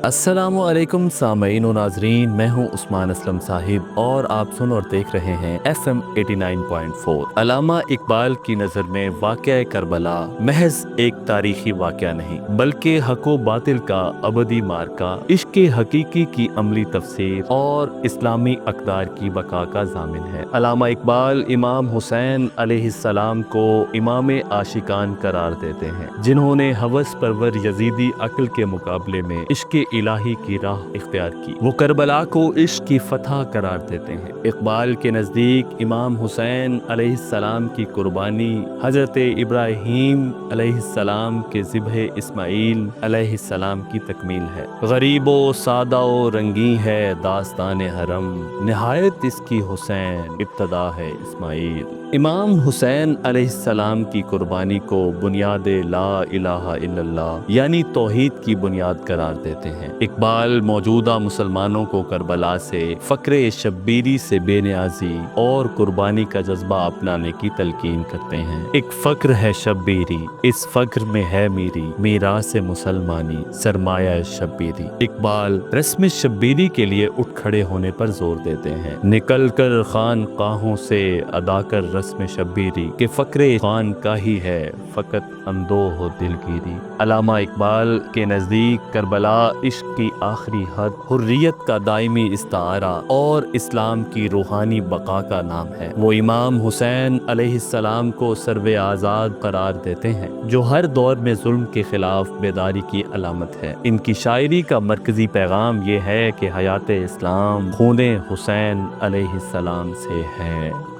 अस्सलामु अलैकुम सामईन व नाज़रीन, मैं हूं उस्मान असलम साहिब और आप सुन और देख रहे हैं FM 89.4। अल्लामा इकबाल की नज़र में वाक़या करबला महज एक तारीखी वाक़या नहीं बल्कि हक़ व बातिल का अबदी मार्का, इश्क़ हकीकी की अमली तफसीर और इस्लामी अक़दार की बका का ज़ामिन है। अल्लामा इकबाल इमाम हुसैन अलैहिस्सलाम को इमाम आशिकान करार देते हैं, जिन्होंने हवस परवर यजीदी अक्ल के मुकाबले में इश्क़ इलाही की राह इख्तियार की। वो करबला को इश्क़ की फतह करार देते हैं। इकबाल के नज़दीक इमाम हुसैन अलैहिस्सलाम की कुर्बानी हज़रत इब्राहीम अलैहिस्सलाम के ज़िब्ह इस्माईल अलैहिस्सलाम की तकमील है। गरीबो सादाओ रंगी है दास्तान हरम, निहायत इसकी हुसैन इब्तदा है इस्माईल। इमाम हुसैन अलैहिस्सलाम की कुर्बानी को बुनियाद ला इलाहा इल्लल्लाह यानी तौहीद की बुनियाद करार देते हैं। इकबाल मौजूदा मुसलमानों को करबला से फ़क्र शब्बीरी से बेनियाजी और कुर्बानी का जज्बा अपनाने की तलकीन करते हैं। एक फ़क्र है शब्बीरी, इस फ़क्र में है मेरी मीरास मुसलमानी, सरमाया शब्बीरी। इकबाल रस्म शब्बीरी के लिए उठ खड़े होने पर जोर देते हैं। निकल कर खानकाहों से अदा कर रस्म शब्बीरी के फ़क्र खान का ही है फ़कत अंदो हो दिलगीरी। अल्लामा इकबाल के नज़दीक करबला इश्क़ की आखिरी हद, हुर्रियत का दायमी इस्तारा और इस्लाम की रूहानी बका का नाम है। वो इमाम हुसैन अलैहिस्सलाम को सर्वे आज़ाद करार देते हैं, जो हर दौर में जुल्म के खिलाफ बेदारी की अलामत है। इनकी शायरी का मरकज़ी पैगाम ये है कि हयात इस्लाम खूने हुसैन अलैहिस्सलाम से है।